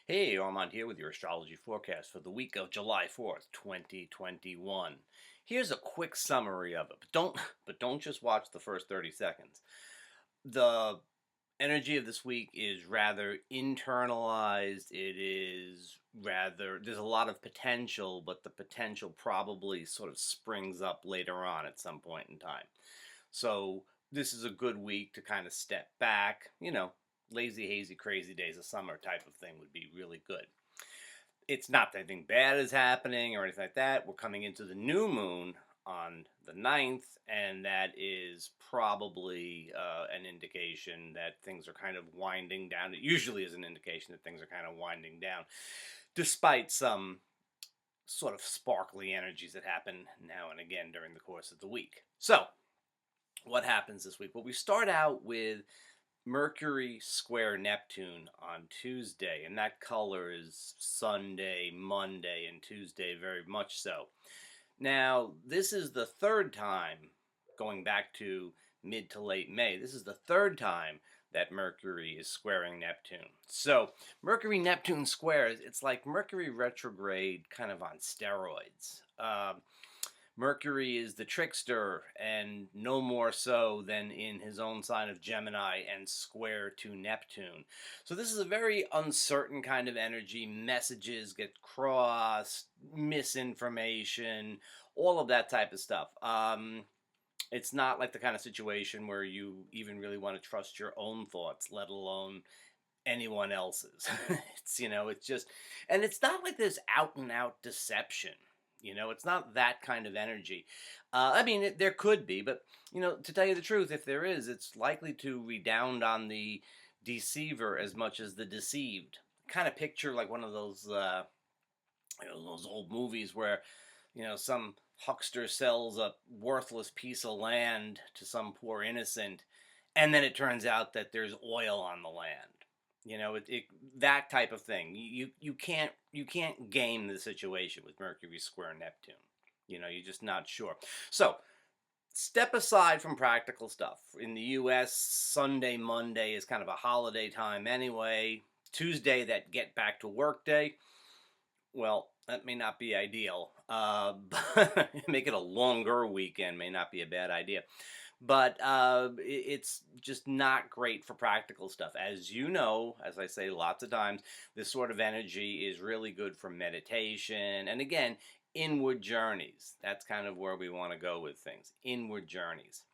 Hey, Armand here with your astrology forecast for the week of July 4th, 2021. Here's a quick summary of it, but don't just watch the first 30 seconds. The energy of this week is rather internalized. It is rather there's a lot of potential, but the potential probably sort of springs up later on at some point in time. So, this is a good week to kind of step back, lazy, hazy, crazy days of summer type of thing would be really good. It's not that anything bad is happening or anything like that. We're coming into the new moon on the 9th, and that is probably an indication that things are kind of winding down. It usually is an indication that things are kind of winding down, despite some sort of sparkly energies that happen now and again during the course of the week. So, what happens this week? Well, we start out with Mercury square Neptune on Tuesday, and that color is Sunday, Monday, and Tuesday, very much so. Now, this is the third time, going back to mid to late May, this is the third time that Mercury is squaring Neptune. So, Mercury Neptune squares, it's like Mercury retrograde kind of on steroids. Mercury is the trickster, and no more so than in his own sign of Gemini and square to Neptune. So this is a very uncertain kind of energy. Messages get crossed, misinformation, all of that type of stuff. It's not like the kind of situation where you even really want to trust your own thoughts, let alone anyone else's. It's just, and it's not like this out and out deception. It's not that kind of energy. There could be, but, to tell you the truth, if there is, it's likely to redound on the deceiver as much as the deceived. Kind of picture like one of those old movies where, some huckster sells a worthless piece of land to some poor innocent, and then it turns out that there's oil on the land. That type of thing. You can't game the situation with Mercury square Neptune. You're just not sure. So step aside from practical stuff. In the U.S., Sunday, Monday is kind of a holiday time anyway. Tuesday, that get back to work day. Well, that may not be ideal. But make it a longer weekend may not be a bad idea. But it's just not great for practical stuff. As you know, as I say lots of times, this sort of energy is really good for meditation. And again, inward journeys. That's kind of where we want to go with things. Inward journeys.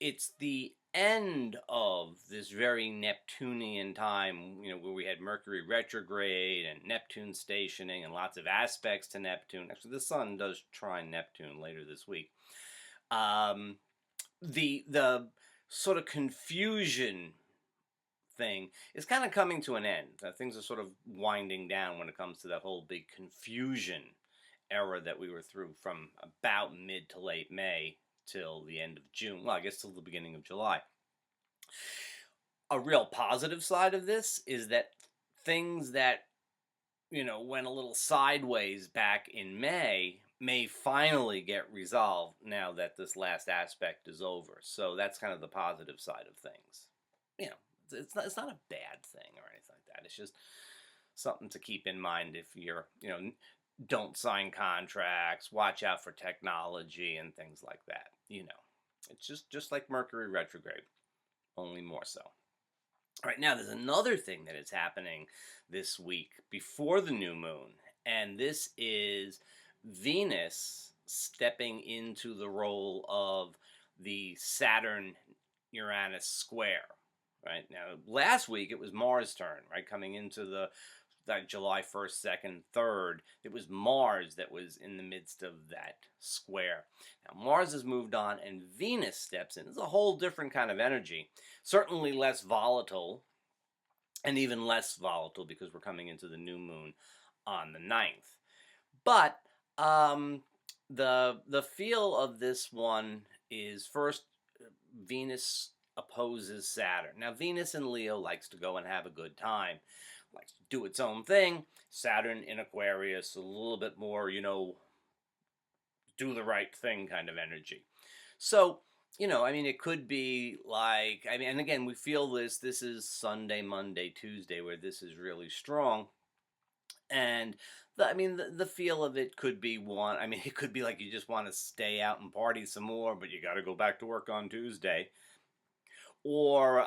It's the end of this very Neptunian time, where we had Mercury retrograde and Neptune stationing and lots of aspects to Neptune. Actually, the Sun does trine Neptune later this week. The sort of confusion thing is kind of coming to an end. Things are sort of winding down when it comes to that whole big confusion era that we were through from about mid to late May till the end of June. Well, I guess till the beginning of July. A real positive side of this is that things that, went a little sideways back in may finally get resolved now that this last aspect is over. So that's kind of the positive side of things. It's not a bad thing or anything like that. It's just something to keep in mind if you're, don't sign contracts, watch out for technology and things like that. It's just like Mercury retrograde, only more so. All right, now there's another thing that is happening this week before the new moon, and this is Venus stepping into the role of the Saturn Uranus square. Right now, last week it was Mars' turn, right, coming into that July 1st, 2nd, 3rd, it was Mars that was in the midst of that square. Now, Mars has moved on, and Venus steps in. It's a whole different kind of energy. Certainly less volatile, and even less volatile because we're coming into the new moon on the 9th. But the feel of this one is first, Venus opposes Saturn. Now, Venus in Leo likes to go and have a good time, likes to do its own thing. Saturn in Aquarius, a little bit more, do the right thing kind of energy. So I mean, it could be like, I mean, and again, we feel this is Sunday, Monday, Tuesday, where this is really strong. And I mean, the feel of it could be one. I mean, it could be like you just want to stay out and party some more, but you got to go back to work on Tuesday. Or,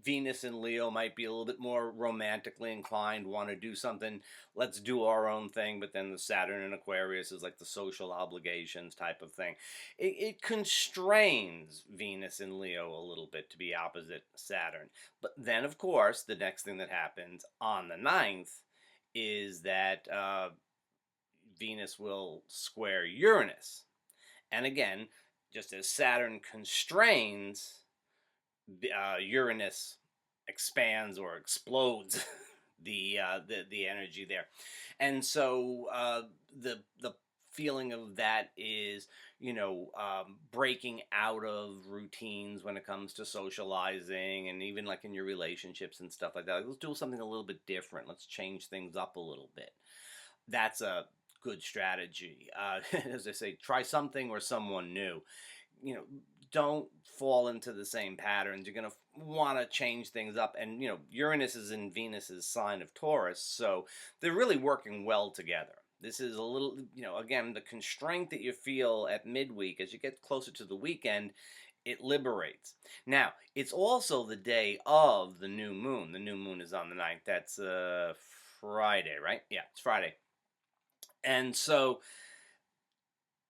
Venus and Leo might be a little bit more romantically inclined, want to do something, let's do our own thing, but then the Saturn and Aquarius is like the social obligations type of thing. It constrains Venus and Leo a little bit to be opposite Saturn. But then, of course, the next thing that happens on the 9th is that Venus will square Uranus. And again, just as Saturn constrains, Uranus expands or explodes the energy there, and so the feeling of that is breaking out of routines when it comes to socializing, and even like in your relationships and stuff like that. Like, let's do something a little bit different. Let's change things up a little bit. That's a good strategy. As I say, try something or someone new. you know, don't fall into the same patterns. You're going to want to change things up. And, Uranus is in Venus's sign of Taurus, so they're really working well together. This is a little, again, the constraint that you feel at midweek as you get closer to the weekend, it liberates. Now, it's also the day of the new moon. The new moon is on the 9th. That's Friday, right? Yeah, it's Friday. And so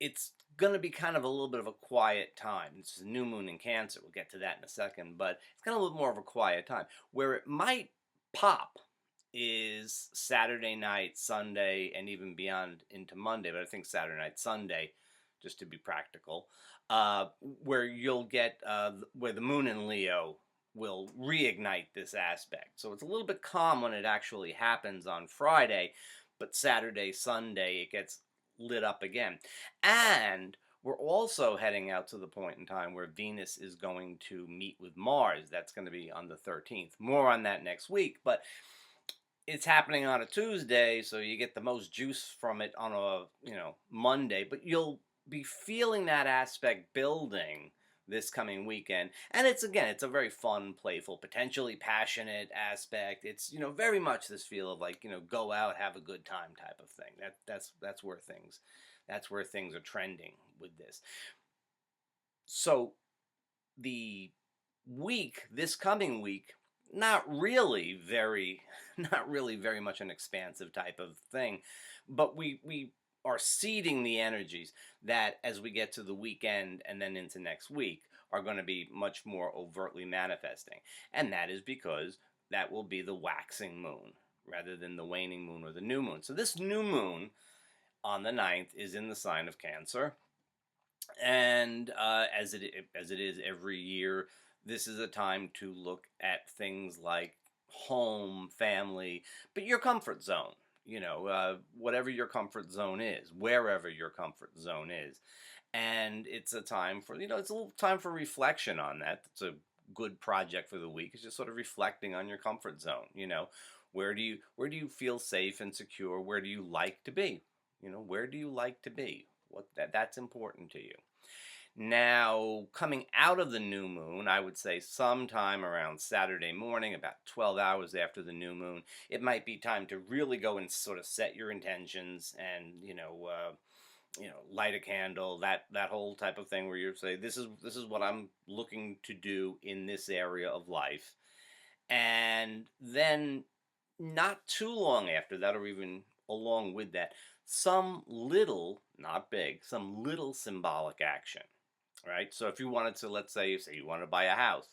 it's going to be kind of a little bit of a quiet time. It's a new moon in Cancer. We'll get to that in a second, but it's kind of a little more of a quiet time. Where it might pop is Saturday night, Sunday, and even beyond into Monday. But I think Saturday night, Sunday, just to be practical, where you'll get where the moon in Leo will reignite this aspect. So it's a little bit calm when it actually happens on Friday, but Saturday, Sunday, it gets lit up again. And we're also heading out to the point in time where Venus is going to meet with Mars. That's going to be on the 13th. More on that next week, but it's happening on a Tuesday, so you get the most juice from it on a, Monday, but you'll be feeling that aspect building this coming weekend. And it's a very fun, playful, potentially passionate aspect. It's, very much this feel of like, go out, have a good time type of thing. That's where things are trending with this. So the this coming week, not really very not really very much an expansive type of thing, but we are seeding the energies that as we get to the weekend and then into next week are going to be much more overtly manifesting. And that is because that will be the waxing moon rather than the waning moon or the new moon. So this new moon on the 9th is in the sign of Cancer. And as it is every year, this is a time to look at things like home, family, but your comfort zone. Whatever your comfort zone is, wherever your comfort zone is, and it's a time for it's a little time for reflection on that. It's a good project for the week. It's just sort of reflecting on your comfort zone. Where do you feel safe and secure? Where do you like to be? Where do you like to be? That's important to you. Now, coming out of the new moon, I would say sometime around Saturday morning, about 12 hours after the new moon, it might be time to really go and sort of set your intentions and, light a candle, that whole type of thing where you say, this is what I'm looking to do in this area of life. And then not too long after that, or even along with that, some little, not big, some little symbolic action, right? So if you wanted to, let's say you want to buy a house,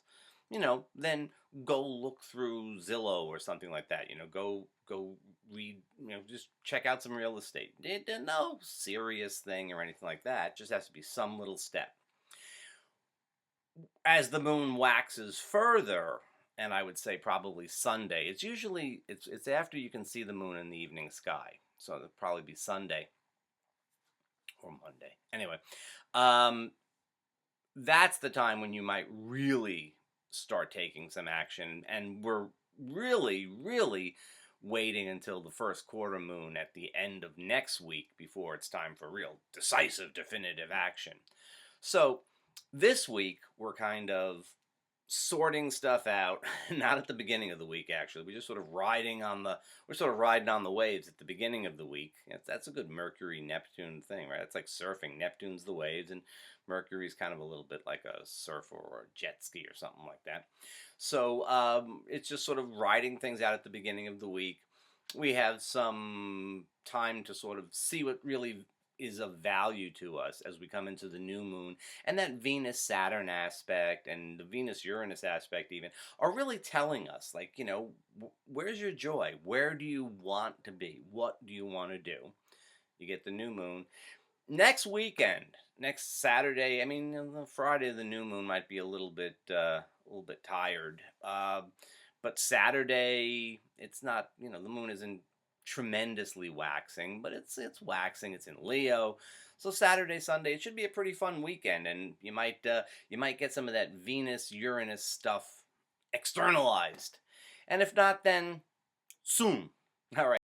then go look through Zillow or something like that. Go read, just check out some real estate. No serious thing or anything like that. It just has to be some little step. As the moon waxes further, and I would say probably Sunday. It's after you can see the moon in the evening sky, so it'll probably be Sunday or Monday. Anyway, that's the time when you might really start taking some action, and we're really, really waiting until the first quarter moon at the end of next week before it's time for real decisive, definitive action. So this week we're kind of sorting stuff out. Not at the beginning of the week, actually. We're just sort of riding on the waves at the beginning of the week. That's a good Mercury Neptune thing, right? It's like surfing. Neptune's the waves, and Mercury's kind of a little bit like a surfer or a jet ski or something like that. So it's just sort of riding things out at the beginning of the week. We have some time to sort of see what really is of value to us as we come into the new moon, and that Venus Saturn aspect and the Venus Uranus aspect even are really telling us, like, where's your joy? Where do you want to be? What do you want to do? You get the new moon next weekend, next Saturday. I mean, the Friday of the new moon might be a little bit tired, but Saturday, it's not. The moon isn't tremendously waxing, but it's waxing. It's in Leo, so Saturday, Sunday, it should be a pretty fun weekend, and you might get some of that Venus Uranus stuff externalized, and if not, then soon. All right.